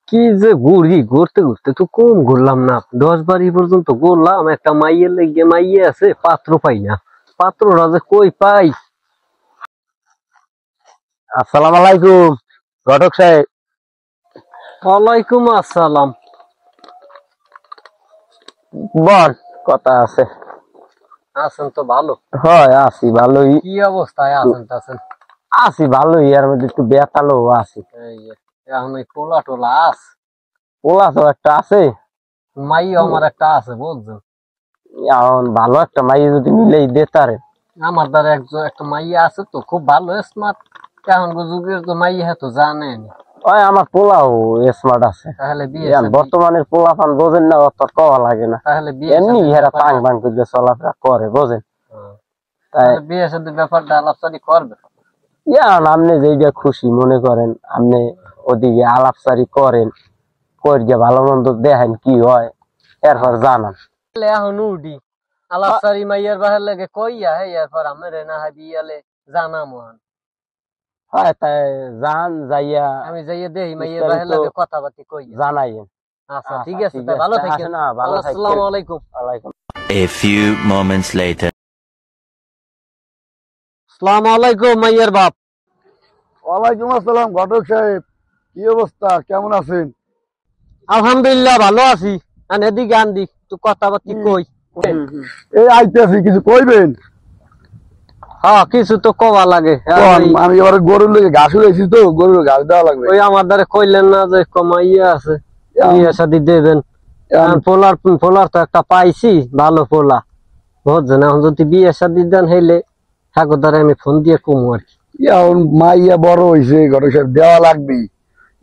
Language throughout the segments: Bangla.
কি যে ঘুরি, ঘুরতে ঘুরতে তো কম ঘুরলাম না, 10 বাড়ি পর্যন্ত ঘুরলাম। একটা মাইয়ের লেগে মাইয়ে আছে, পাত্র পাই না। পাত্ররা যে কই পাই। আসসালামু আলাইকুম ঘটক সাহেব। ওয়ালাইকুম আসসালাম। বল, কথা আছে। আছেন তো ভালো? হয় আছি ভালোই। কি অবস্থায় আছেন টাছেন? আছি ভালোই, এর মধ্যে একটু বেতালো আছি। এই যে, এখন ওই পোলা টোলা আছে? পোলা তো একটা আছে, মাই আমার একটা আছে বুঝছেন। এখন ভালো একটা মাই যদি মিলেই দেতারে। আমার দ্বারা একটা মাইয়া আছে তো, খুব ভালো স্মার্ট। এখন যুগের তো মাইয়া তো জানেন। ওই আমার পোলাও স্মার্ট আছে। তাহলে বিয়ে বর্তমানের পোলা পান বোঝেন না, অত কওয়া লাগে না। তাহলে বিয়ে এমনি হেরা টাং বাং করে চলাফেরা করে, বোঝেন। তাই বিয়ে শাদীর ব্যাপারটা আলাপচারি করবে। আপনি যেইটা খুশি মনে করেন, আপনি ওদিকে আলাপচারি করেন, করিয়া ভালো মন্দ দেখেন কি হয়, এরপর জানান। এখন উডি আলাপচারি মাইয়ার বাহির লাগে কইয়া হে, এরপর আমার না হয় বিয়ালে জানাম। হয় তাই জান যাইয়া আমি যাইয়া দেখি মাইয়ার বাহির লাগে কথাবার্তি কইয়া জানাইয়েন। আচ্ছা ঠিক আছে, ভালো থাকেন। আসসালামু আলাইকুম। A few moments later. আসসালামু আলাইকুম মাইয়ার বাপ। ওয়ালাইকুম আসসালাম ঘটক সাহেব, কি অবস্থা, কেমন আছেন? আলহামদুলিল্লাহ ভালো আছি। এদিকে আনদি তুই কথাবার্তি কই। এই আইতেছি, কিছু কইবেন? হ্যাঁ, কিছু তো কওয়া লাগে। আমি এবার গরুর লেগে ঘাস উড়াইছি তো, গরুর ঘাস দেওয়া লাগবে। ওই আমার দ্বারা কইলেন না যে কমাইয়া আছে, বিয়ে শাদী দেবেন। পোলার তো একটা পাইছি, ভালো পোলা বুঝছেন। এখন যদি বিয়ে শাদী দেন হইলে ঠাকুর দ্বারা আমি ফোন দিয়ে কমু আর কি। এখন মাইয়া বড় হইছে, ঘটক সাহেব দেওয়া লাগবে।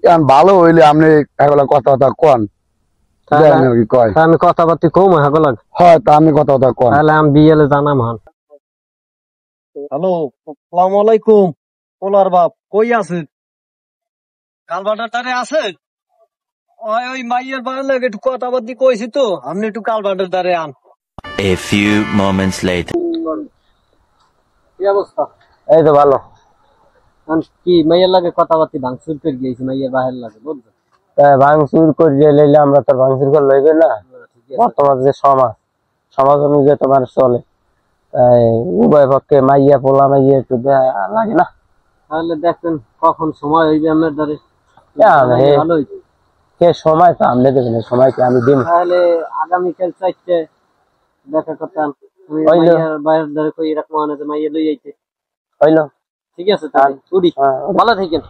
এখন ভালো হইলে আপনি কথাবার্তা কন, কয় আমি কথাবার্তি কম হাগো লাগে। হয় তা আপনি কথাবার্তা কন। তাহলে আমি বিয়েলে জানাম হন। হ্যালো, আসসালামু আলাইকুম। পোলার বাপ কই আছেন? কালবাটার দ্বারে আছেন? ওই মাইয়ের বাড়ি লাগে একটু কথাবার্তি কইছি তো, আপনি একটু কালবাটার দ্বারে আন। A few moments later. কি অবস্থা? এই তো ভালো। কি মাইয়ের লাগে কথাবার্তি ভাঙচুর করে গিয়েছি, মাইয়ের বাহির লাগে বুঝছেন। তাই ভাঙচুর করে লইলে আমরা তো ভাঙচুর করে লইবে না। বর্তমান যে সমাজ অনুযায়ী তোমার চলে, তাই উভয় পক্ষে মাইয়া পোলা মাইয়া একটু লাগে না। তাহলে দেখবেন কখন সময় হইবে আমার দ্বারে। ভালো হইছে। সময় তো আপনি দেবেন, সময় কি আমি দিব? তাহলে আগামীকাল 4টে দেখা করতাম। বাইরের দ্বারে কই এরকম আনে যে মাইয়া লই যাইতে হইলো। ঠিক আছে তাহলে উড়ি, ভালো থাকেন।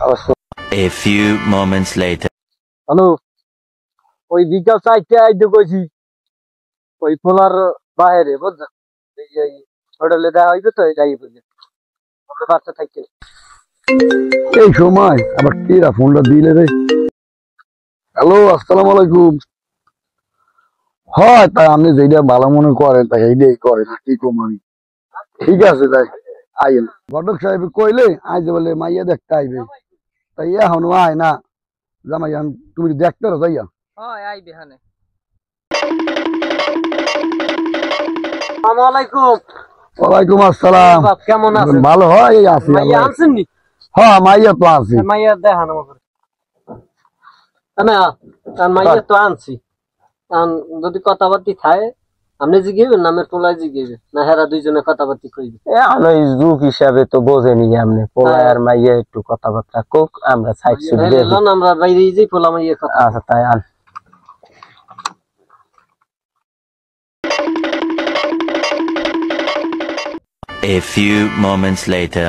অবশ্যই। A few moments later. Hello, ওই বিকাল 4টে আইতে কইছি, ওই পোলার বাইরে বুঝছেন। এই হোটেলে দেওয়া হইবে তো, যাই বুঝলেন। বাচ্চা থাকতে এই সময় আবার কিরা ফোনটা দিলে রে? হ্যালো, আসসালামু আলাইকুম। হয় তাই আপনি যেটা ভালো মনে করেন তাই এইটাই করেন, কি কম আমি। ঠিক আছে তাই আইন ঘটক সাহেব কইলে আইতে বলে মাইয়া দেখতে আইবে, তাই এখনো আয় না। জামাই তুমি দেখতে রো যাইয়া। আইবে হানে। আসসালামু আলাইকুম। ওয়ালাইকুম আসসালাম। কেমন আছেন? ভালো হয় আছি। মাইয়া আনছেন নি? হ্যাঁ মাইয়া তো আছি। মাইয়া দেখান আমাকে। না মাইয়া তো আনছি। যদি কথাবার্তি খায় আপনি জিগেবেন, নামের পোলায় জিগেবে না, হেরা দুইজনে কথাবার্তি কইবে। যুগ হিসাবে তো বোঝেনি, আপনি পোলা আর মাইয়া একটু কথাবার্তা কোক, আমরা সাইড সুট দেখলাম, আমরা বাইরে যাই পোলা মাইয়া কথা। আচ্ছা তাই আন। A few moments later.